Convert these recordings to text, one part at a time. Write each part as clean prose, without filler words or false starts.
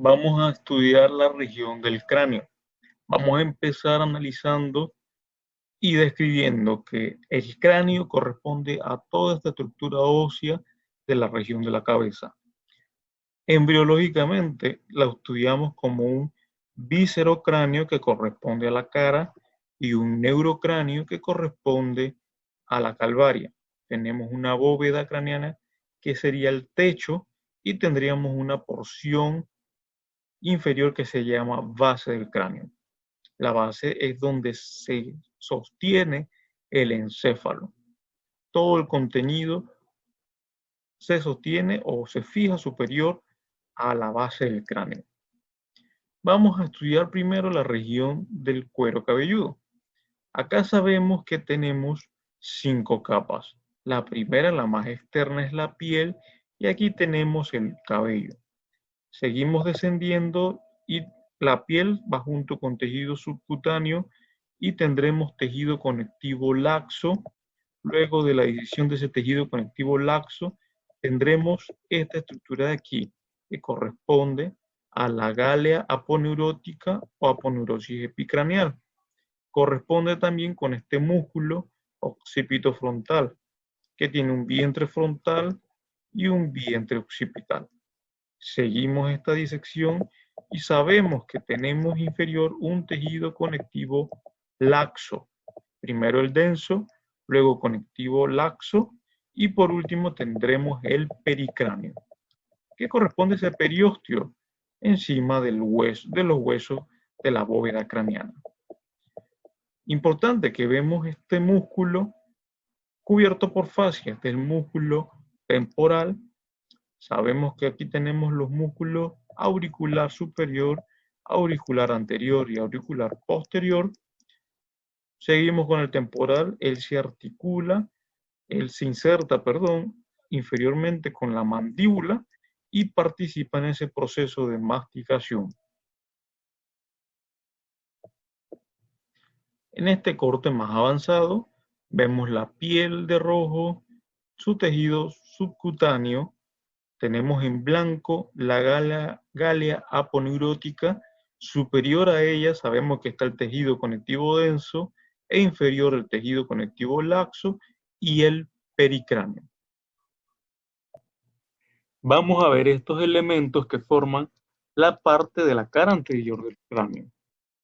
vamos a estudiar la región del cráneo. Vamos a empezar analizando y describiendo que el cráneo corresponde a toda esta estructura ósea de la región de la cabeza. Embriológicamente la estudiamos como un viscerocráneo que corresponde a la cara y un neurocráneo que corresponde a la calvaria. Tenemos una bóveda craneana que sería el techo y tendríamos una porción inferior que se llama base del cráneo. La base es donde se sostiene el encéfalo. Todo el contenido se sostiene o se fija superior a la base del cráneo. Vamos a estudiar primero la región del cuero cabelludo. Acá sabemos que tenemos 5 capas. La primera, la más externa, es la piel y aquí tenemos el cabello. Seguimos descendiendo y la piel va junto con tejido subcutáneo y tendremos tejido conectivo laxo. Luego de la división de ese tejido conectivo laxo, tendremos esta estructura de aquí, que corresponde a la gálea aponeurótica o aponeurosis epicraneal. Corresponde también con este músculo occipito frontal, que tiene un vientre frontal y un vientre occipital. Seguimos esta disección y sabemos que tenemos inferior un tejido conectivo laxo. Primero el denso, luego conectivo laxo y por último tendremos el pericráneo, que corresponde a ese periósteo encima del hueso, de los huesos de la bóveda craneana. Importante que vemos este músculo cubierto por fascia, este es el músculo temporal. Sabemos que aquí tenemos los músculos auricular superior, auricular anterior y auricular posterior. Seguimos con el temporal, él se articula, él se inserta, inferiormente con la mandíbula y participa en ese proceso de masticación. En este corte más avanzado, vemos la piel de rojo, su tejido subcutáneo, tenemos en blanco la gálea aponeurótica, superior a ella sabemos que está el tejido conectivo denso e inferior el tejido conectivo laxo y el pericráneo. Vamos a ver estos elementos que forman la parte de la cara anterior del cráneo.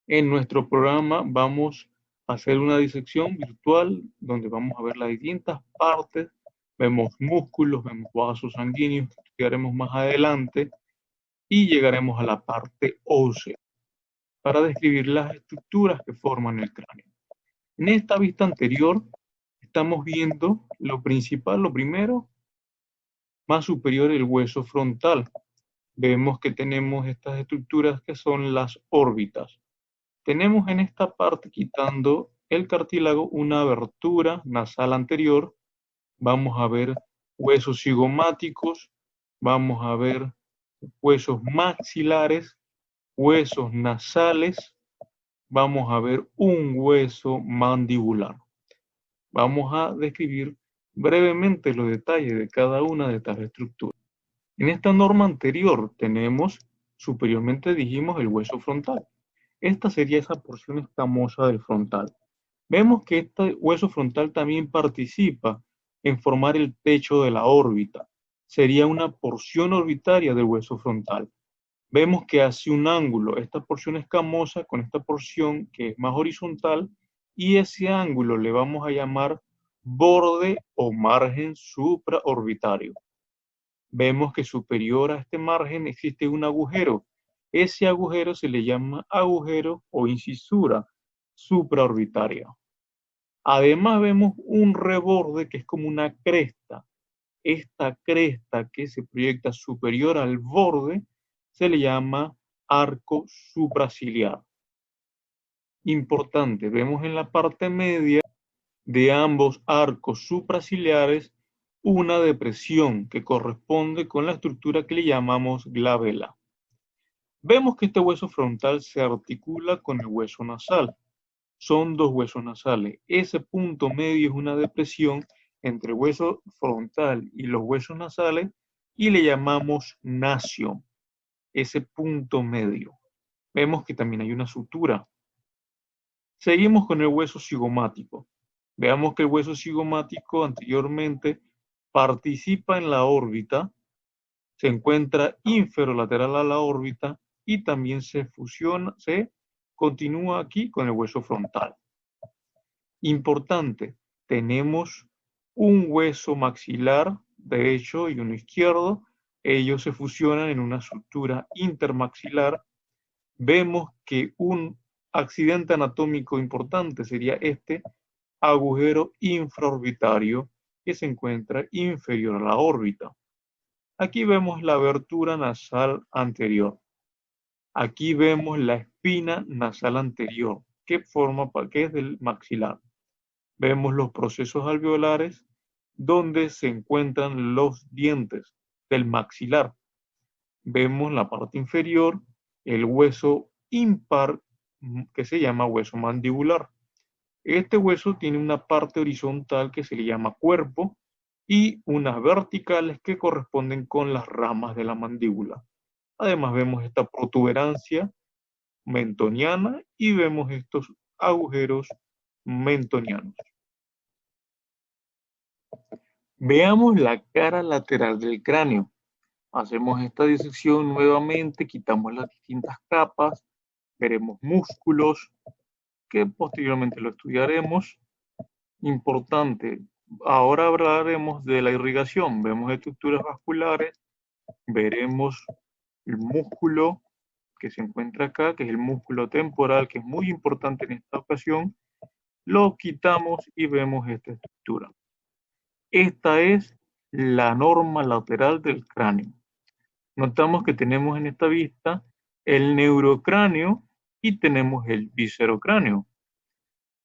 En nuestro programa vamos a hacer una disección virtual donde vamos a ver las distintas partes. Vemos músculos, vemos vasos sanguíneos, que estudiaremos más adelante, y llegaremos a la parte ósea para describir las estructuras que forman el cráneo. En esta vista anterior estamos viendo lo principal, lo primero, más superior, el hueso frontal. Vemos que tenemos estas estructuras que son las órbitas. Tenemos en esta parte, quitando el cartílago, una abertura nasal anterior. Vamos a ver huesos cigomáticos, vamos a ver huesos maxilares, huesos nasales, vamos a ver un hueso mandibular. Vamos a describir brevemente los detalles de cada una de estas estructuras. En esta norma anterior tenemos, superiormente dijimos, el hueso frontal. Esta sería esa porción escamosa del frontal. Vemos que este hueso frontal también participa en formar el techo de la órbita. Sería una porción orbitaria del hueso frontal. Vemos que hace un ángulo esta porción escamosa con esta porción que es más horizontal y ese ángulo le vamos a llamar borde o margen supraorbitario. Vemos que superior a este margen existe un agujero. Ese agujero se le llama agujero o incisura supraorbitaria. Además vemos un reborde que es como una cresta. Esta cresta que se proyecta superior al borde se le llama arco supraciliar. Importante, vemos en la parte media de ambos arcos supraciliares una depresión que corresponde con la estructura que le llamamos glabela. Vemos que este hueso frontal se articula con el hueso nasal. Son dos huesos nasales. Ese punto medio es una depresión entre el hueso frontal y los huesos nasales y le llamamos nasion. ese punto medio. Vemos que también hay una sutura. Seguimos con el hueso cigomático. Veamos que el hueso cigomático anteriormente participa en la órbita, se encuentra inferolateral a la órbita y también se fusiona, se continúa aquí con el hueso frontal. Importante, tenemos un hueso maxilar derecho y uno izquierdo. Ellos se fusionan en una sutura intermaxilar. Vemos que un accidente anatómico importante sería este agujero infraorbitario que se encuentra inferior a la órbita. Aquí vemos la abertura nasal anterior. Aquí vemos la espina nasal anterior, que es del maxilar. Vemos los procesos alveolares, donde se encuentran los dientes del maxilar. Vemos la parte inferior, el hueso impar, que se llama hueso mandibular. Este hueso tiene una parte horizontal que se le llama cuerpo y unas verticales que corresponden con las ramas de la mandíbula. Además vemos esta protuberancia mentoniana y vemos estos agujeros mentonianos. Veamos la cara lateral del cráneo. Hacemos esta disección nuevamente, quitamos las distintas capas, veremos músculos, que posteriormente lo estudiaremos. Importante, ahora hablaremos de la irrigación. Vemos estructuras vasculares, veremos el músculo que se encuentra acá, que es el músculo temporal, que es muy importante en esta ocasión. Lo quitamos y vemos esta estructura. Esta es la norma lateral del cráneo. Notamos que tenemos en esta vista el neurocráneo y tenemos el viscerocráneo.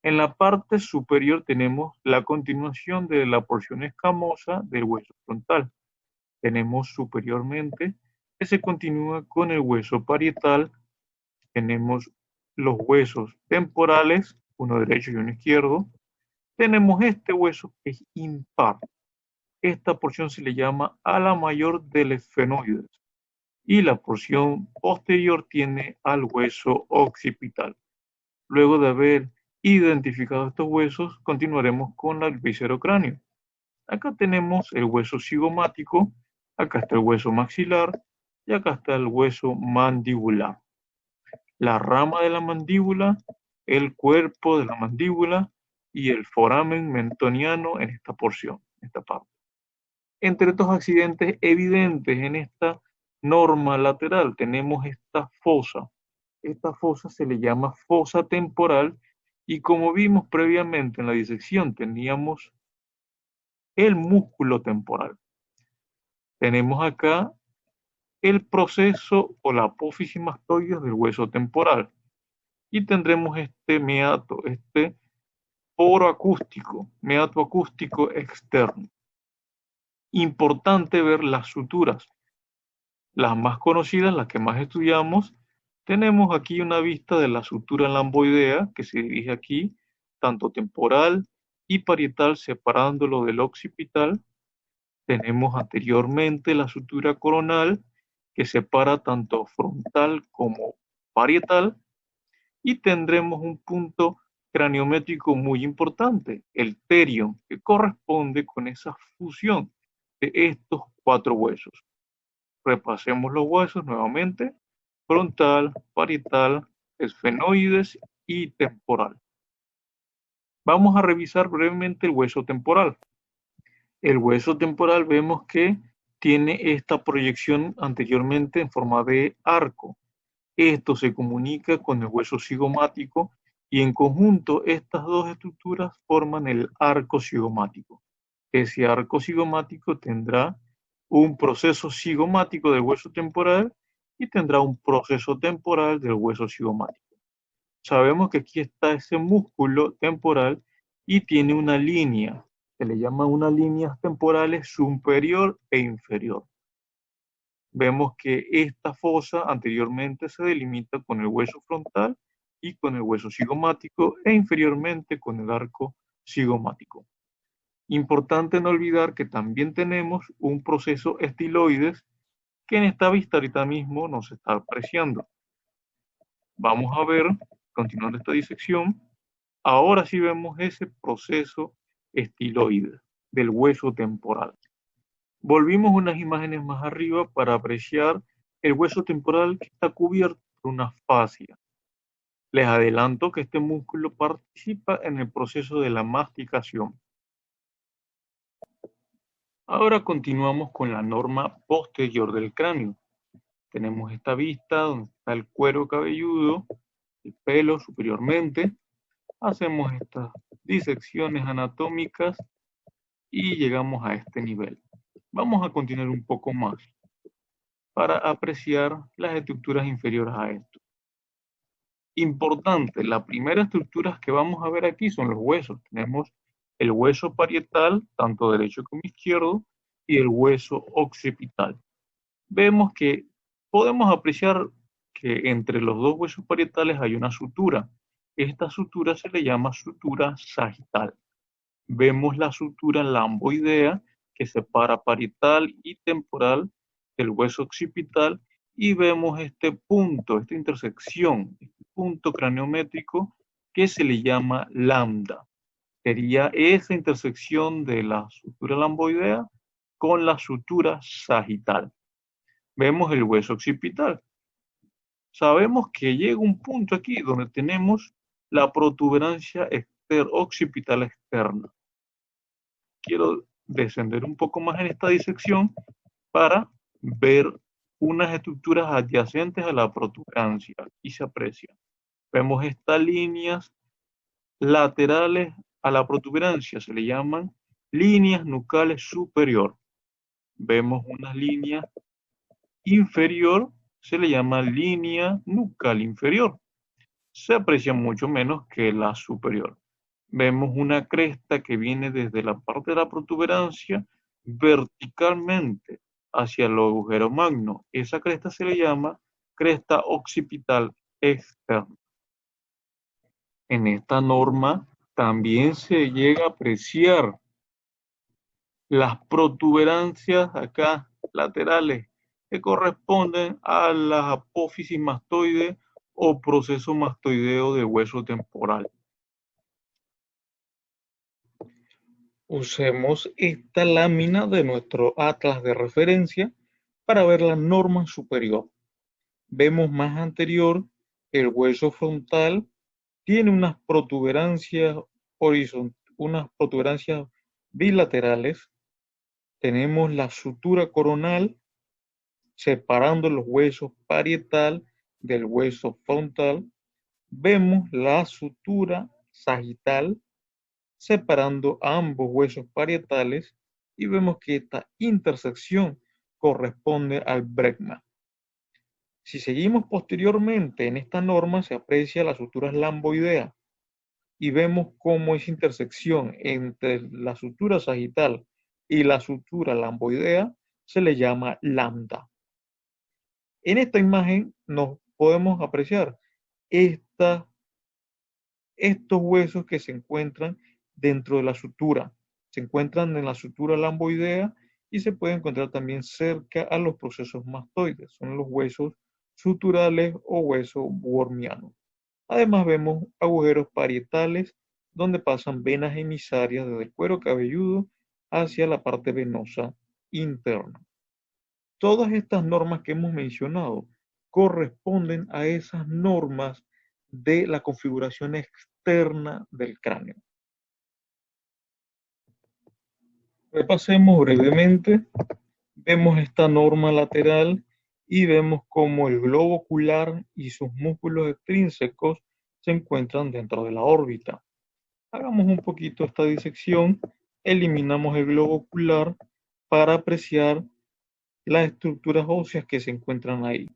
En la parte superior tenemos la continuación de la porción escamosa del hueso frontal. Tenemos superiormente que se continúa con el hueso parietal. Tenemos los huesos temporales, uno derecho y uno izquierdo. Tenemos este hueso que es impar. Esta porción se le llama ala mayor del esfenoides y la porción posterior tiene al hueso occipital. Luego de haber identificado estos huesos, continuaremos con el viscerocráneo. Acá tenemos el hueso cigomático, acá está el hueso maxilar y acá está el hueso mandibular. La rama de la mandíbula, el cuerpo de la mandíbula y el foramen mentoniano en esta porción, en esta parte. Entre estos accidentes evidentes en esta norma lateral tenemos esta fosa. Esta fosa se le llama fosa temporal y como vimos previamente en la disección teníamos el músculo temporal. Tenemos acá el proceso o la apófisis mastoides del hueso temporal y tendremos este meato, este poro acústico, meato acústico externo. Importante ver las suturas. Las más conocidas, las que más estudiamos, tenemos aquí una vista de la sutura lamboidea que se dirige aquí, tanto temporal y parietal, separándolo del occipital. Tenemos anteriormente la sutura coronal que separa tanto frontal como parietal y tendremos un punto craniométrico muy importante, el terion, que corresponde con esa fusión de estos cuatro huesos. Repasemos los huesos nuevamente: frontal, parietal, esfenoides y temporal. Vamos a revisar brevemente el hueso temporal. El hueso temporal vemos que tiene esta proyección anteriormente en forma de arco. Esto se comunica con el hueso cigomático y en conjunto estas dos estructuras forman el arco cigomático. Ese arco cigomático tendrá un proceso cigomático del hueso temporal y tendrá un proceso temporal del hueso cigomático. Sabemos que aquí está ese músculo temporal y tiene una línea, se le llama unas líneas temporales superior e inferior. Vemos que esta fosa anteriormente se delimita con el hueso frontal y con el hueso cigomático e inferiormente con el arco cigomático. Importante no olvidar que también tenemos un proceso estiloides que en esta vista ahorita mismo nos está apreciando. Vamos a ver, continuando esta disección, ahora sí vemos ese proceso estiloide del hueso temporal. Volvimos unas imágenes más arriba para apreciar el hueso temporal que está cubierto por una fascia. Les adelanto que este músculo participa en el proceso de la masticación. Ahora continuamos con la norma posterior del cráneo. Tenemos esta vista donde está el cuero cabelludo, el pelo superiormente. Hacemos estas disecciones anatómicas y llegamos a este nivel. Vamos a continuar un poco más para apreciar las estructuras inferiores a esto. Importante, las primeras estructuras que vamos a ver aquí son los huesos. Tenemos el hueso parietal, tanto derecho como izquierdo, y el hueso occipital. Vemos que podemos apreciar que entre los dos huesos parietales hay una sutura. Esta sutura se le llama sutura sagital. Vemos la sutura lamboidea que separa parietal y temporal del hueso occipital y vemos este punto, esta intersección, este punto craniométrico que se le llama lambda. Sería esa intersección de la sutura lamboidea con la sutura sagital. Vemos el hueso occipital. Sabemos que llega un punto aquí donde tenemos la protuberancia occipital externa. Quiero descender un poco más en esta disección para ver unas estructuras adyacentes a la protuberancia. Aquí se aprecia. Vemos estas líneas laterales a la protuberancia, se le llaman líneas nucales superior. Vemos unas líneas inferior, se le llama línea nucal inferior. Se aprecia mucho menos que la superior. Vemos una cresta que viene desde la parte de la protuberancia verticalmente hacia el agujero magno. Esa cresta se le llama cresta occipital externa. En esta norma también se llega a apreciar las protuberancias acá laterales que corresponden a las apófisis mastoides o proceso mastoideo de hueso temporal. Usemos esta lámina de nuestro atlas de referencia para ver la norma superior. Vemos más anterior el hueso frontal tiene unas protuberancias bilaterales. Tenemos la sutura coronal separando los huesos parietal del hueso frontal. Vemos la sutura sagital separando ambos huesos parietales y vemos que esta intersección corresponde al brecma. Si seguimos posteriormente en esta norma se aprecia la sutura lamboidea y vemos cómo esa intersección entre la sutura sagital y la sutura lamboidea se le llama lambda. En esta imagen nos podemos apreciar estos huesos que se encuentran dentro de la sutura. Se encuentran en la sutura lamboidea y se pueden encontrar también cerca a los procesos mastoides. Son los huesos suturales o hueso wormiano. Además vemos agujeros parietales donde pasan venas emisarias desde el cuero cabelludo hacia la parte venosa interna. Todas estas normas que hemos mencionado corresponden a esas normas de la configuración externa del cráneo. Repasemos brevemente. Vemos esta norma lateral y vemos cómo el globo ocular y sus músculos extrínsecos se encuentran dentro de la órbita. Hagamos un poquito esta disección, eliminamos el globo ocular para apreciar las estructuras óseas que se encuentran ahí.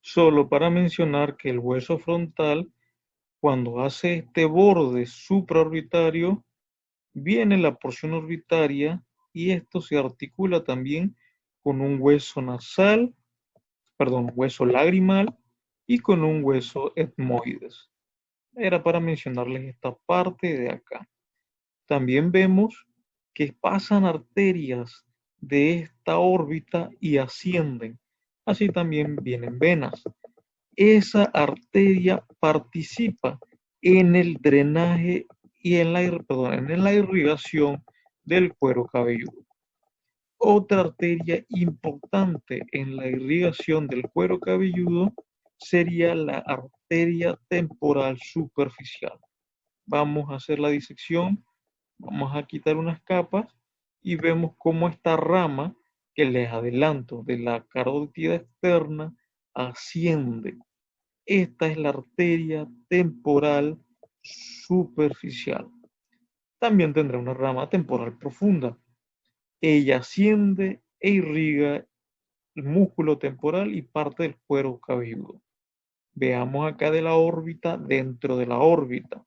Solo para mencionar que el hueso frontal, cuando hace este borde supraorbitario, viene la porción orbitaria y esto se articula también con un hueso nasal, hueso lagrimal y con un hueso etmoides. Era para mencionarles esta parte de acá. También vemos que pasan arterias de esta órbita y ascienden Así también vienen venas. Esa arteria participa en el drenaje y en la irrigación del cuero cabelludo. Otra arteria importante en la irrigación del cuero cabelludo sería la arteria temporal superficial. Vamos a hacer la disección, vamos a quitar unas capas y vemos cómo esta rama que les adelanto de la carótida externa asciende. Esta es la arteria temporal superficial. También tendrá una rama temporal profunda. Ella asciende e irriga el músculo temporal y parte del cuero cabelludo. Veamos acá de la órbita, dentro de la órbita,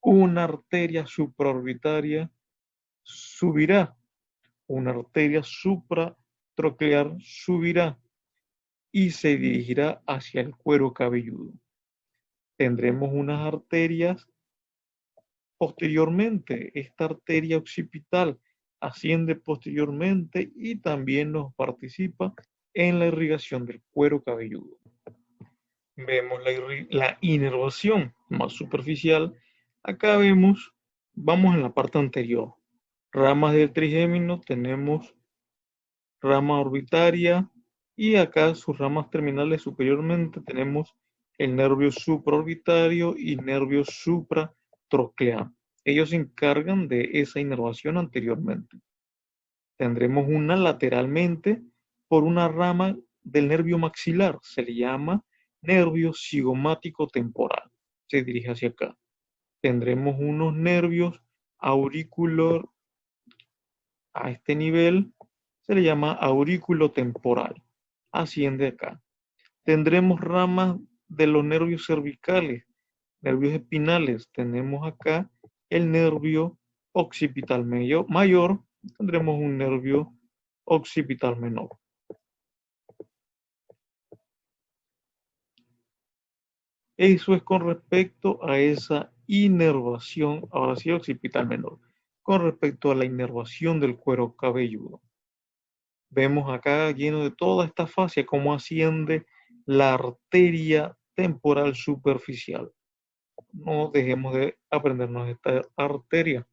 una arteria supraorbitaria subirá, una arteria supratroclear subirá y se dirigirá hacia el cuero cabelludo. Tendremos unas arterias posteriormente. Esta arteria occipital asciende posteriormente y también nos participa en la irrigación del cuero cabelludo. Vemos la inervación más superficial. Acá vamos en la parte anterior. Ramas del trigémino, tenemos rama orbitaria y acá sus ramas terminales superiormente tenemos el nervio supraorbitario y nervio supratroclear. Ellos se encargan de esa inervación anteriormente. Tendremos una lateralmente por una rama del nervio maxilar, se le llama nervio cigomático temporal, se dirige hacia acá. Tendremos unos nervios auricular a este nivel, se le llama aurículo temporal, asciende acá. Tendremos ramas de los nervios cervicales, nervios espinales, tenemos acá el nervio occipital mayor, tendremos un nervio occipital menor. Eso es con respecto a esa inervación, ahora sí occipital menor, con respecto a la inervación del cuero cabelludo. Vemos acá lleno de toda esta fascia cómo asciende la arteria temporal superficial. No dejemos de aprendernos esta arteria.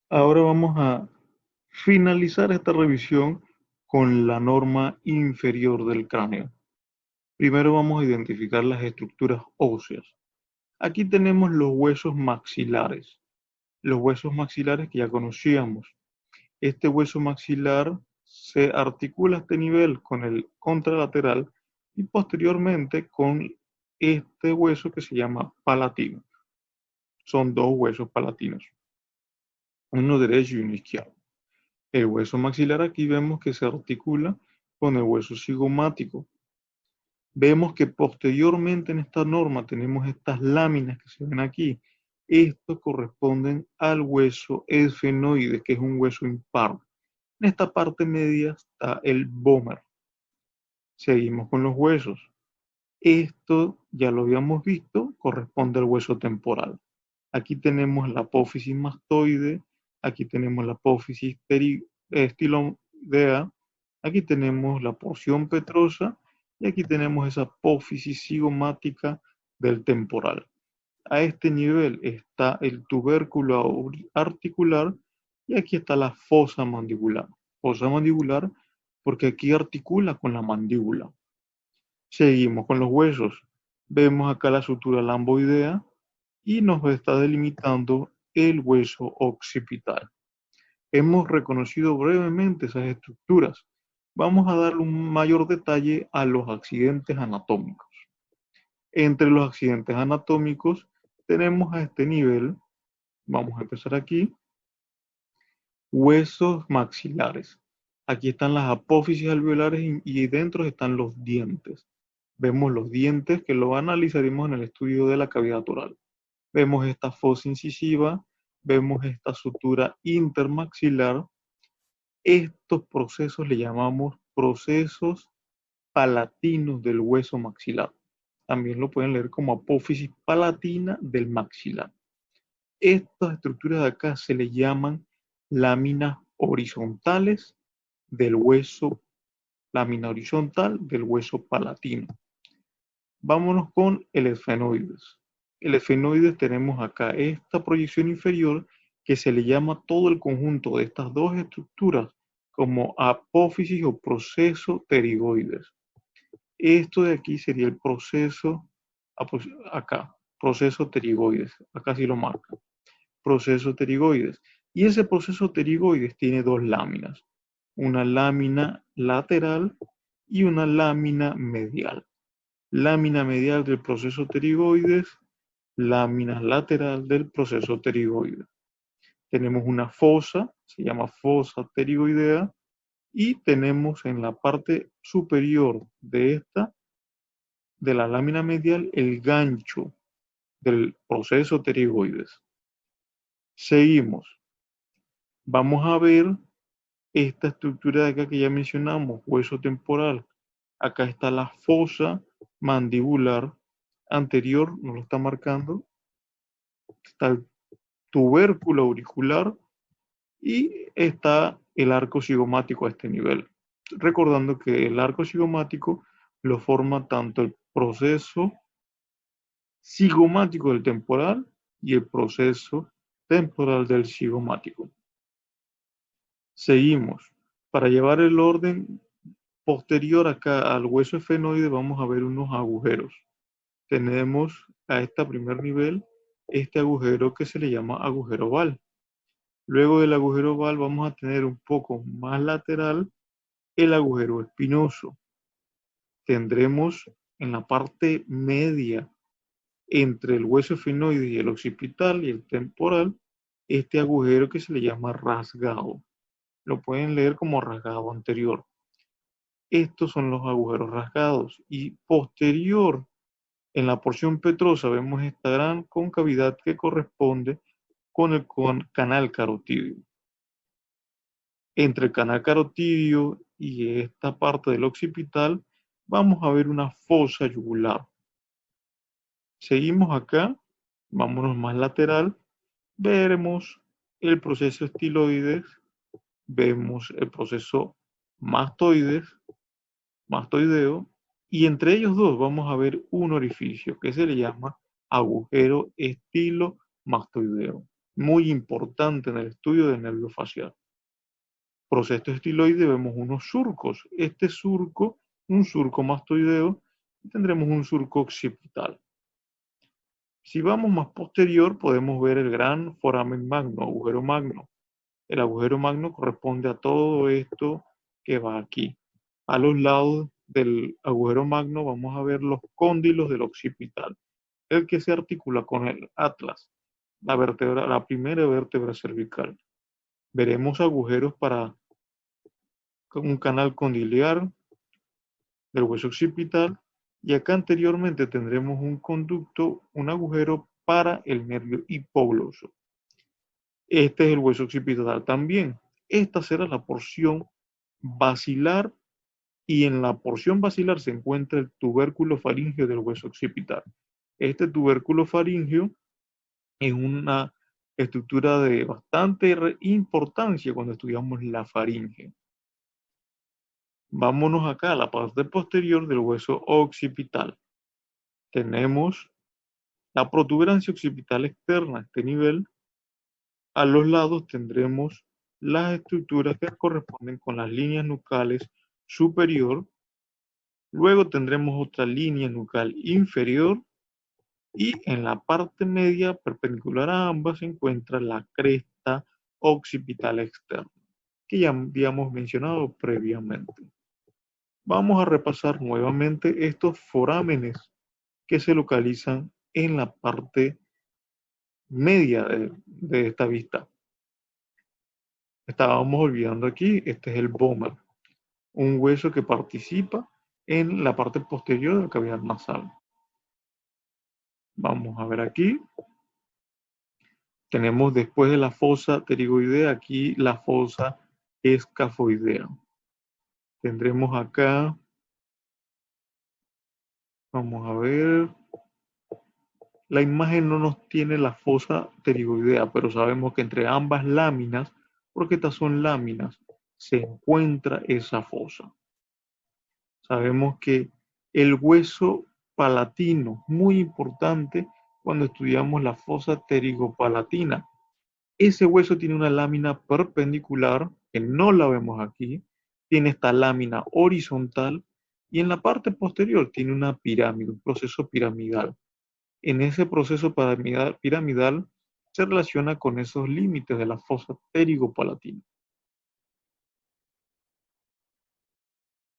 Ahora vamos a finalizar esta revisión con la norma inferior del cráneo. Primero vamos a identificar las estructuras óseas. Aquí tenemos los huesos maxilares. Los huesos maxilares que ya conocíamos. Este hueso maxilar se articula a este nivel con el contralateral y posteriormente con este hueso que se llama palatino. Son dos huesos palatinos, uno derecho y uno izquierdo. El hueso maxilar aquí vemos que se articula con el hueso cigomático. Vemos que posteriormente en esta norma tenemos estas láminas que se ven aquí. Estos corresponden al hueso esfenoide, que es un hueso impar. En esta parte media está el vómer. Seguimos con los huesos. Esto ya lo habíamos visto, corresponde al hueso temporal. Aquí tenemos la apófisis mastoide, aquí tenemos la apófisis estiloidea, aquí tenemos la porción petrosa y aquí tenemos esa apófisis cigomática del temporal. A este nivel está el tubérculo articular y aquí está la fosa mandibular. Fosa mandibular porque aquí articula con la mandíbula. Seguimos con los huesos. Vemos acá la sutura lamboidea y nos está delimitando el hueso occipital. Hemos reconocido brevemente esas estructuras. Vamos a darle un mayor detalle a los accidentes anatómicos. Entre los accidentes anatómicos tenemos a este nivel, vamos a empezar aquí, huesos maxilares. Aquí están las apófisis alveolares y dentro están los dientes. Vemos los dientes que lo analizaremos en el estudio de la cavidad oral. Vemos esta fosa incisiva, vemos esta sutura intermaxilar. Estos procesos le llamamos procesos palatinos del hueso maxilar. También lo pueden leer como apófisis palatina del maxilar. Estas estructuras de acá se le llaman láminas horizontales del hueso, lámina horizontal del hueso palatino. Vámonos con el esfenoides. El esfenoides tenemos acá esta proyección inferior que se le llama todo el conjunto de estas dos estructuras como apófisis o proceso pterigoides. Esto de aquí sería el proceso, acá, proceso pterigoides. Acá sí lo marca. Proceso pterigoides. Y ese proceso pterigoides tiene dos láminas. Una lámina lateral y una lámina medial. Lámina medial del proceso pterigoides, lámina lateral del proceso pterigoides. Tenemos una fosa, se llama fosa pterigoidea, y tenemos en la parte superior de esta, de la lámina medial, el gancho del proceso pterigoides. Seguimos. Vamos a ver esta estructura de acá que ya mencionamos, hueso temporal. Acá está la fosa mandibular anterior, nos lo está marcando. Está el tubérculo auricular y está el arco cigomático a este nivel. Recordando que el arco cigomático lo forma tanto el proceso cigomático del temporal y el proceso temporal del cigomático. Seguimos. Para llevar el orden posterior acá al hueso esfenoide vamos a ver unos agujeros. Tenemos a este primer nivel este agujero que se le llama agujero oval. Luego del agujero oval vamos a tener un poco más lateral el agujero espinoso. Tendremos en la parte media entre el hueso esfenoide y el occipital y el temporal este agujero que se le llama rasgado. Lo pueden leer como rasgado anterior. Estos son los agujeros rasgados y posterior en la porción petrosa vemos esta gran concavidad que corresponde con el canal carotidio. Entre el canal carotidio y esta parte del occipital vamos a ver una fosa yugular. Seguimos acá, vámonos más lateral, veremos el proceso estiloides, vemos el proceso mastoides, mastoideo, y entre ellos dos vamos a ver un orificio que se le llama agujero estilomastoideo, muy importante en el estudio del nervio facial. Proceso estiloide vemos unos surcos. Este surco, un surco mastoideo, tendremos un surco occipital. Si vamos más posterior, podemos ver el gran foramen magno, agujero magno. El agujero magno corresponde a todo esto que va aquí. A los lados del agujero magno vamos a ver los cóndilos del occipital, el que se articula con el atlas, la primera vértebra cervical. Veremos agujeros para un canal condiliar del hueso occipital y acá anteriormente tendremos un conducto, un agujero para el nervio hipogloso. Este es el hueso occipital también. Esta será la porción basilar y en la porción basilar se encuentra el tubérculo faríngeo del hueso occipital. Este tubérculo faríngeo es una estructura de bastante importancia cuando estudiamos la faringe. Vámonos acá a la parte posterior del hueso occipital. Tenemos la protuberancia occipital externa a este nivel. A los lados tendremos las estructuras que corresponden con las líneas nucales superior. Luego tendremos otra línea nucal inferior. Y en la parte media, perpendicular a ambas, se encuentra la cresta occipital externa, que ya habíamos mencionado previamente. Vamos a repasar nuevamente estos forámenes que se localizan en la parte media de esta vista. Estábamos olvidando aquí, este es el vómer, un hueso que participa en la parte posterior de la cavidad nasal. Vamos a ver aquí. Tenemos después de la fosa pterigoidea aquí la fosa escafoidea. Tendremos acá, vamos a ver, la imagen no nos tiene la fosa pterigoidea, pero sabemos que entre ambas láminas, porque estas son láminas, se encuentra esa fosa. Sabemos que el hueso palatino, muy importante cuando estudiamos la fosa pterigopalatina. Ese hueso tiene una lámina perpendicular, que no la vemos aquí, tiene esta lámina horizontal y en la parte posterior tiene una pirámide, un proceso piramidal. En ese proceso piramidal se relaciona con esos límites de la fosa pterigopalatina.